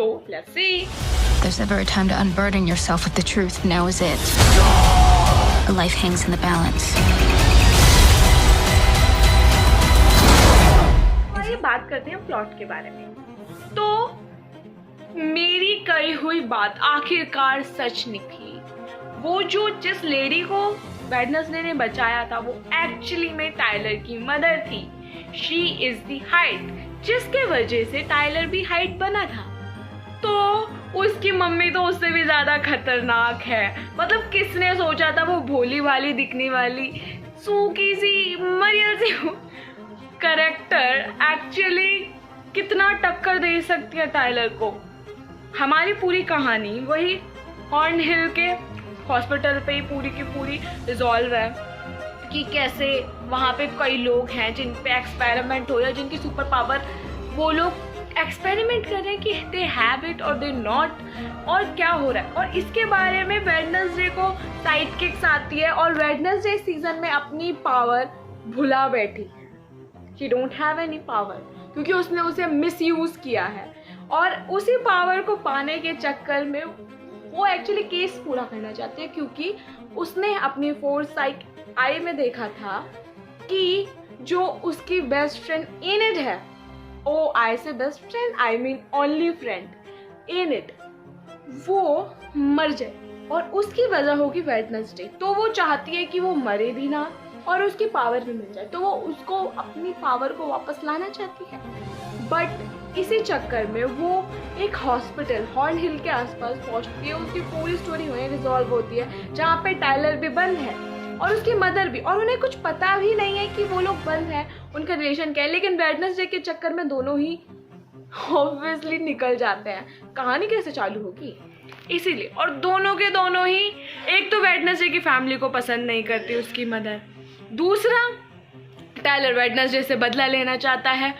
So let's see. If there's ever a time to unburden yourself with the truth, now is it. A life hangs in the balance. आइए बात करते हैं plot के बारे में। तो मेरी कही हुई बात आखिरकार सच निकली। वो जो जिस लेडी को वेडनेसडे ने बचाया था वो एक्चुअली में टाइलर की मदर थी। शी इज द हाइड, जिसके वजह से टाइलर भी हाइड बना था। तो उसकी मम्मी तो उससे भी ज्यादा खतरनाक है। मतलब किसने सोचा था वो भोली वाली दिखने वाली सूखी सी मरियल सी कैरेक्टर एक्चुअली कितना टक्कर दे सकती है टाइलर को। हमारी पूरी कहानी वही हॉर्न हिल के हॉस्पिटल पे ही पूरी की पूरी रिजॉल्व है कि कैसे वहाँ पे कई लोग हैं जिन पे एक्सपेरिमेंट हो रहा है, जिनकी सुपर पावर वो लोग एक्सपेरिमेंट कर रहे हैं कि दे हैव इट और दे नॉट, और क्या हो रहा है। और इसके बारे में वेडनेसडे को साइड किक्स आती है और वेडनेसडे सीजन में अपनी पावर भुला बैठी। She don't have any power क्योंकि उसने उसे मिसयूज किया है, और उसी पावर को पाने के चक्कर में वो एक्चुअली केस पूरा करना चाहती है क्योंकि उसने अपनी फोरसाइट आई में देखा था कि जो उसकी बेस्ट फ्रेंड एनिड है, ओ आई से best friend I mean only friend Enid, वो मर जाए और उसकी वजह होगी वेडनेसडे। तो वो चाहती है कि वो मरे भी ना और उसकी पावर भी मिल जाए, तो वो उसको अपनी पावर को वापस लाना चाहती है। बट इसी चक्कर में वो एक हॉस्पिटल हॉर्न हिल के आसपास पहुंचती है। उसकी पूरी स्टोरी वहीं रिजॉल्व होती है जहाँ पे टाइलर भी बंद है और उसकी मदर भी, और उन्हें कुछ पता भी नहीं है कि वो लोग बंद है, उनका रिलेशन क्या है। लेकिन वेडनेसडे के चक्कर में दोनों ही ऑब्वियसली निकल जाते हैं। कहानी कैसे चालू होगी इसीलिए, और दोनों के दोनों ही, एक तो वेडनेसडे की फैमिली को पसंद नहीं करती उसकी मदर, दूसरा टाइलर वेडनेसडे से बदला लेना चाहता है।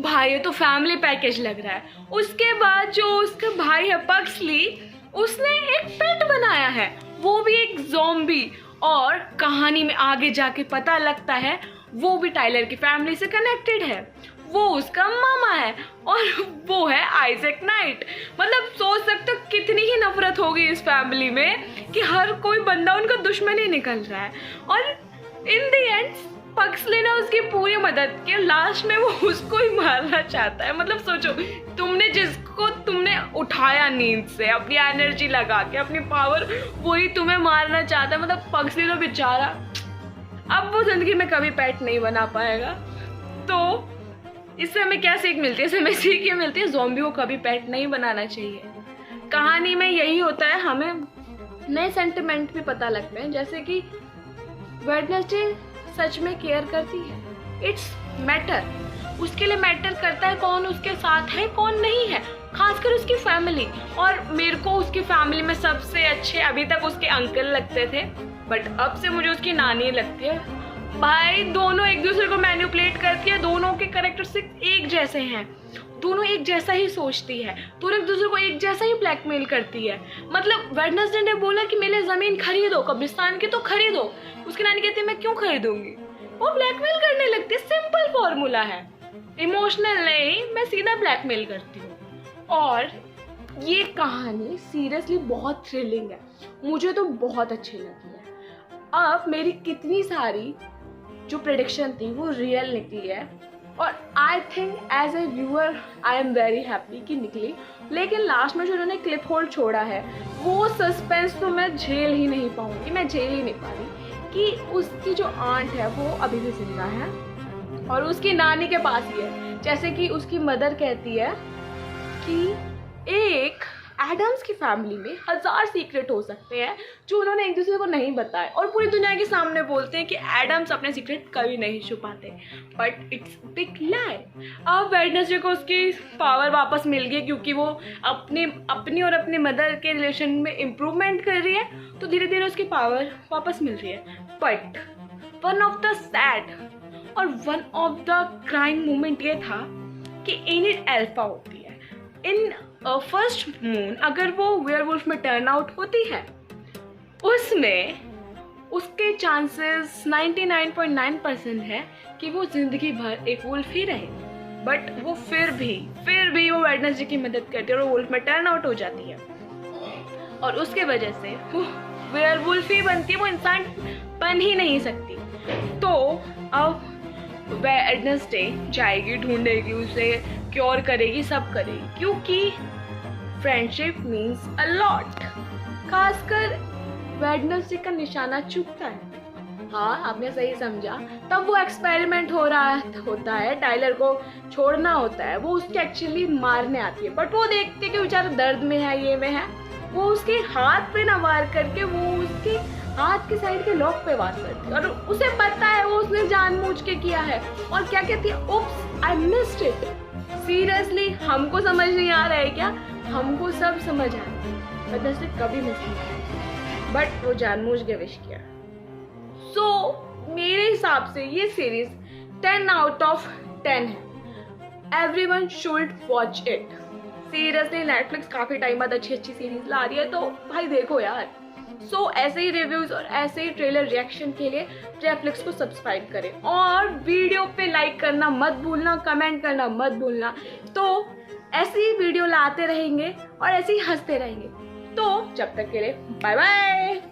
भाई ये तो फैमिली पैकेज लग रहा है। उसके बाद जो उसका भाई है पक्सली, उसने एक पेट बनाया है, वो भी एक ज़ॉम्बी, और कहानी में आगे जाके पता लगता है वो भी टाइलर की फैमिली से कनेक्टेड है। वो उसका मामा है और वो है आइजैक नाइट। मतलब सोच सकते हो कितनी ही नफरत होगी इस फैमिली में कि हर कोई बंदा उनका दुश्मन ही निकल रहा है। और इन द एंड पक्सली ने उसकी पूरी मदद की, लास्ट में वो उसको ही मारना चाहता है। मतलब सोचो, जिसको तुमने उठाया नींद से अपनी एनर्जी लगा के, अपनी पावर, वही तुम्हें मारना चाहता है। मतलब पक्सली तो बेचारा अब वो जिंदगी में कभी पेट नहीं बना पाएगा। तो इससे हमें क्या सीख मिलती है? इससे हमें सीख ये मिलती है ज़ॉम्बी को कभी पेट नहीं बनाना चाहिए। कहानी में यही होता है, हमें नए सेंटिमेंट भी पता लगते हैं, जैसे कि वेडनेसडे सच में केयर करती है। इट्स मैटर, उसके लिए मैटर करता है कौन उसके साथ है कौन नहीं है, खासकर उसकी फैमिली। और मेरे को उसकी फैमिली में सबसे अच्छे अभी तक उसके अंकल लगते थे, बट अब से मुझे उसकी नानी लगती है। भाई दोनों एक दूसरे को मैनिपुलेट करती है, दोनों के कैरेक्टर से एक जैसे हैं, दोनों एक जैसा ही सोचती है, दोनों एक दूसरे को एक जैसा ही ब्लैकमेल करती है। मतलब वेडनेसडे ने बोला कि मेरे ज़मीन खरीदो, कब्रिस्तान की तो खरीदो। उसकी नानी कहती है मैं क्यों खरीदूंगी, वो ब्लैकमेल करने लगती है। सिंपल फॉर्मूला है, इमोशनल नहीं, मैं सीधा ब्लैकमेल करती हूँ। और ये कहानी सीरियसली बहुत थ्रिलिंग है, मुझे तो बहुत अच्छी लगी है। अब मेरी कितनी सारी जो प्रेडिक्शन थी वो रियल निकली है, और I think as a viewer I am very happy कि निकली। लेकिन लास्ट में जो उन्होंने क्लिप होल्ड छोड़ा है वो सस्पेंस तो मैं झेल ही नहीं पाऊंगी, मैं झेल ही नहीं पा रही कि उसकी जो आंट है वो अभी भी जिंदा है और उसकी नानी के पास ही है। जैसे कि उसकी मदर कहती है कि एक एडम्स की फैमिली में 1000 सीक्रेट हो सकते हैं जो उन्होंने एक दूसरे को नहीं बताए, और पूरी दुनिया के सामने बोलते हैं कि एडम्स अपने सीक्रेट कभी नहीं छुपाते, बट इट्स बिग लाई। अब वेडनेसडे को उसकी पावर वापस मिल गई क्योंकि वो अपनी और अपने मदर के रिलेशन में इम्प्रूवमेंट कर रही है, तो धीरे धीरे उसकी पावर वापस मिल रही है। But one of the sad और one of the crime moment ये था कि एनिड अल्फा होती है। इन फर्स्ट मून अगर वो वेयरवुल्फ में टर्न आउट होती है, उसमें उसके चांसेस 99.9% है कि वो जिंदगी भर एक वुल्फ ही रहे। बट वो फिर भी वो वेडनेसडे की मदद करती है और वो वुल्फ में टर्न आउट हो जाती है और उसके वजह से वो वेयरवुल्फ ही बनती है, वो इंसान बन ही नहीं सकती। तो अब वेडनेसडे जाएगी, ढूंढेगी उसे, क्योर करेगी, सब करेगी, क्योंकि फ्रेंडशिप मीन्स अ लॉट। खासकर वेडनेसडे का निशाना चुभता है। हाँ, आपने सही समझा। तब वो एक्सपेरिमेंट होता है, टाइलर को छोड़ना होता है, वो उसके एक्चुअली मारने आती है, बट वो देखते कि बेचारा दर्द में है, ये में है, वो उसके हाथ पे ना वार करके वो उसके हाथ के साइड के लॉक पे वार करती है और उसे पता है वो उसने जानबूझ के किया है और क्या कहती है, oops I missed it. Seriously हमको समझ नहीं आ रहा है क्या? हमको सब समझ आ रहा है, वेडनेसडे कभी मिस नहीं किया, बट वो जानबूझ के विश किया। सो मेरे हिसाब से ये सीरीज 10 out of 10 है। Everyone should watch it. Seriously Netflix काफी टाइम बाद अच्छी सीरीज ला रही है, तो भाई देखो यार। सो ऐसे ही रिव्यूज और ऐसे ही ट्रेलर रिएक्शन के लिए नेटफ्लिक्स को सब्सक्राइब करें और वीडियो पे लाइक करना मत भूलना, कमेंट करना मत भूलना। तो ऐसे ही वीडियो लाते रहेंगे और ऐसे ही हंसते रहेंगे। तो जब तक के लिए बाय बाय।